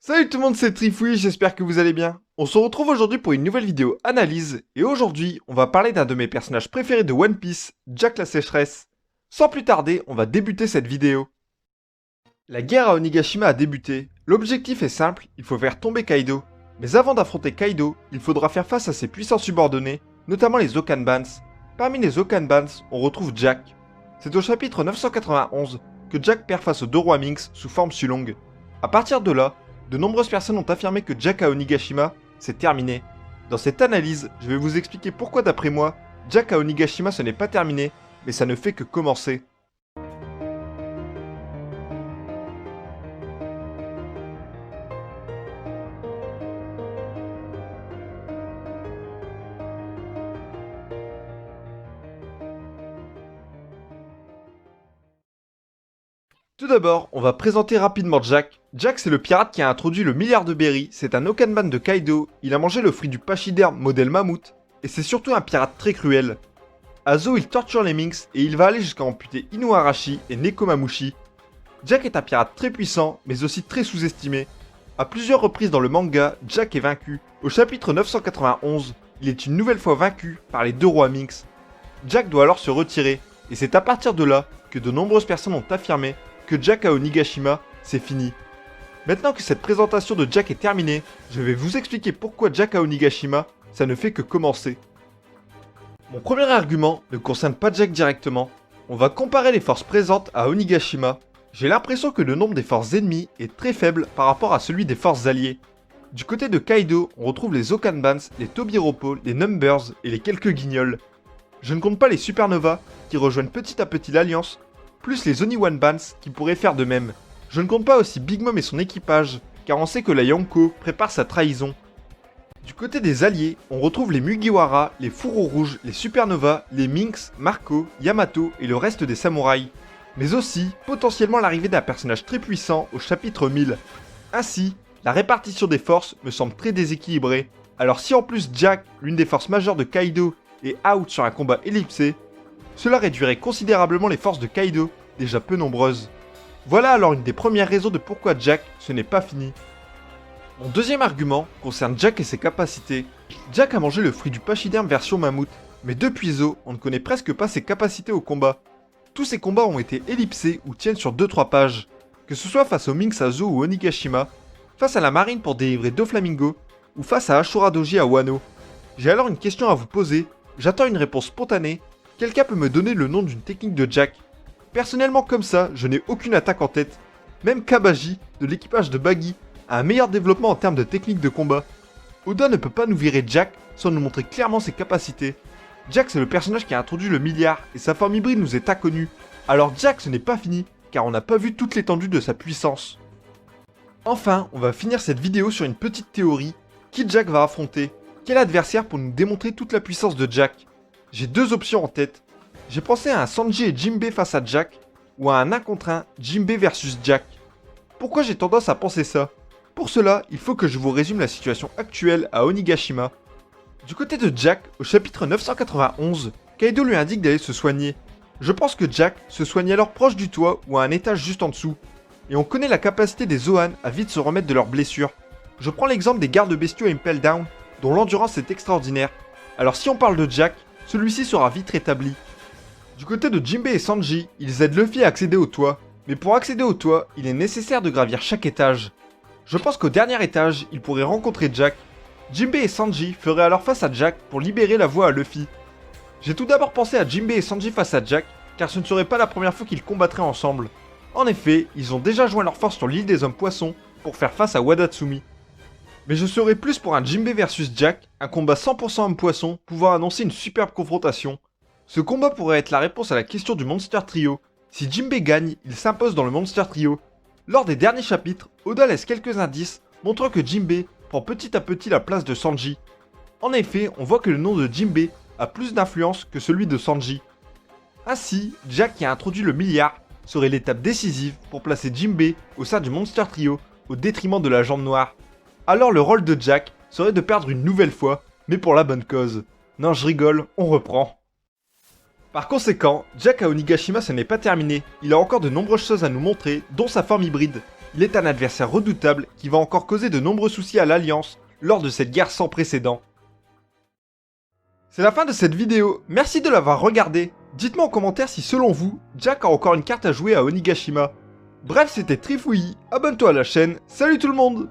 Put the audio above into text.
Salut tout le monde, c'est Trifoui, j'espère que vous allez bien. On se retrouve aujourd'hui pour une nouvelle vidéo analyse, et aujourd'hui, on va parler d'un de mes personnages préférés de One Piece, Jack la Sécheresse. Sans plus tarder, on va débuter cette vidéo. La guerre à Onigashima a débuté. L'objectif est simple, il faut faire tomber Kaido. Mais avant d'affronter Kaido, il faudra faire face à ses puissants subordonnés, notamment les Okanbans. Parmi les Okanbans, on retrouve Jack. C'est au chapitre 991 que Jack perd face aux deux rois Minks sous forme Sulong. A partir de là, de nombreuses personnes ont affirmé que Jack à Onigashima, c'est terminé. Dans cette analyse, je vais vous expliquer pourquoi d'après moi, Jack à Onigashima ce n'est pas terminé, mais ça ne fait que commencer. Tout d'abord, on va présenter rapidement Jack. Jack, c'est le pirate qui a introduit le milliard de berry, c'est un Okanban de Kaido, il a mangé le fruit du pachyderme modèle mammouth, et c'est surtout un pirate très cruel. À Zo, il torture les Minks, et il va aller jusqu'à amputer Inuarashi et Nekomamushi. Jack est un pirate très puissant, mais aussi très sous-estimé. À plusieurs reprises dans le manga, Jack est vaincu. Au chapitre 991, il est une nouvelle fois vaincu par les deux rois Minks. Jack doit alors se retirer, et c'est à partir de là que de nombreuses personnes ont affirmé que Jack à Onigashima, c'est fini. Maintenant que cette présentation de Jack est terminée, je vais vous expliquer pourquoi Jack à Onigashima, ça ne fait que commencer. Mon premier argument ne concerne pas Jack directement. On va comparer les forces présentes à Onigashima. J'ai l'impression que le nombre des forces ennemies est très faible par rapport à celui des forces alliées. Du côté de Kaido, on retrouve les Okanbans, les Tobiropo, les Numbers et les quelques guignols. Je ne compte pas les Supernovas qui rejoignent petit à petit l'Alliance, plus les Oniwanbans qui pourraient faire de même. Je ne compte pas aussi Big Mom et son équipage, car on sait que la Yonko prépare sa trahison. Du côté des alliés, on retrouve les Mugiwara, les Fourreaux Rouges, les Supernovas, les Minks, Marco, Yamato et le reste des samouraïs. Mais aussi, potentiellement l'arrivée d'un personnage très puissant au chapitre 1000. Ainsi, la répartition des forces me semble très déséquilibrée. Alors si en plus Jack, l'une des forces majeures de Kaido, est out sur un combat ellipsé, cela réduirait considérablement les forces de Kaido, déjà peu nombreuses. Voilà alors une des premières raisons de pourquoi Jack, ce n'est pas fini. Mon deuxième argument concerne Jack et ses capacités. Jack a mangé le fruit du pachyderme version mammouth, mais depuis Zo, on ne connaît presque pas ses capacités au combat. Tous ces combats ont été ellipsés ou tiennent sur 2-3 pages, que ce soit face aux Minks à Zo ou Onigashima, face à la marine pour délivrer Doflamingo, ou face à Ashura Doji à Wano. J'ai alors une question à vous poser, j'attends une réponse spontanée. Quelqu'un peut me donner le nom d'une technique de Jack? Personnellement comme ça, je n'ai aucune attaque en tête. Même Kabaji, de l'équipage de Baggy, a un meilleur développement en termes de technique de combat. Oda ne peut pas nous virer Jack sans nous montrer clairement ses capacités. Jack c'est le personnage qui a introduit le milliard et sa forme hybride nous est inconnue. Alors Jack ce n'est pas fini, car on n'a pas vu toute l'étendue de sa puissance. Enfin, on va finir cette vidéo sur une petite théorie. Qui Jack va affronter? Quel adversaire pour nous démontrer toute la puissance de Jack? J'ai deux options en tête. J'ai pensé à un Sanji et Jinbei face à Jack, ou à un 1 contre 1 Jinbei versus Jack. Pourquoi j'ai tendance à penser ça? Pour cela, il faut que je vous résume la situation actuelle à Onigashima. Du côté de Jack, au chapitre 991, Kaido lui indique d'aller se soigner. Je pense que Jack se soigne alors proche du toit ou à un étage juste en dessous. Et on connaît la capacité des Zoan à vite se remettre de leurs blessures. Je prends l'exemple des gardes bestiaux Impel Down, dont l'endurance est extraordinaire. Alors si on parle de Jack, celui-ci sera vite rétabli. Du côté de Jinbei et Sanji, ils aident Luffy à accéder au toit. Mais pour accéder au toit, il est nécessaire de gravir chaque étage. Je pense qu'au dernier étage, ils pourraient rencontrer Jack. Jinbei et Sanji feraient alors face à Jack pour libérer la voie à Luffy. J'ai tout d'abord pensé à Jinbei et Sanji face à Jack, car ce ne serait pas la première fois qu'ils combattraient ensemble. En effet, ils ont déjà joint leurs forces sur l'île des hommes poissons pour faire face à Wadatsumi. Mais je serais plus pour un Jinbei versus Jack, un combat 100% homme-poisson pouvant annoncer une superbe confrontation. Ce combat pourrait être la réponse à la question du Monster Trio. Si Jinbei gagne, il s'impose dans le Monster Trio. Lors des derniers chapitres, Oda laisse quelques indices montrant que Jinbei prend petit à petit la place de Sanji. En effet, on voit que le nom de Jinbei a plus d'influence que celui de Sanji. Ainsi, Jack qui a introduit le milliard serait l'étape décisive pour placer Jinbei au sein du Monster Trio au détriment de la Jambe Noire. Alors le rôle de Jack serait de perdre une nouvelle fois, mais pour la bonne cause. Non, je rigole, on reprend. Par conséquent, Jack à Onigashima ce n'est pas terminé, il a encore de nombreuses choses à nous montrer, dont sa forme hybride. Il est un adversaire redoutable qui va encore causer de nombreux soucis à l'Alliance lors de cette guerre sans précédent. C'est la fin de cette vidéo, merci de l'avoir regardée. Dites-moi en commentaire si selon vous, Jack a encore une carte à jouer à Onigashima. Bref, c'était Trifouillis, abonne-toi à la chaîne, salut tout le monde!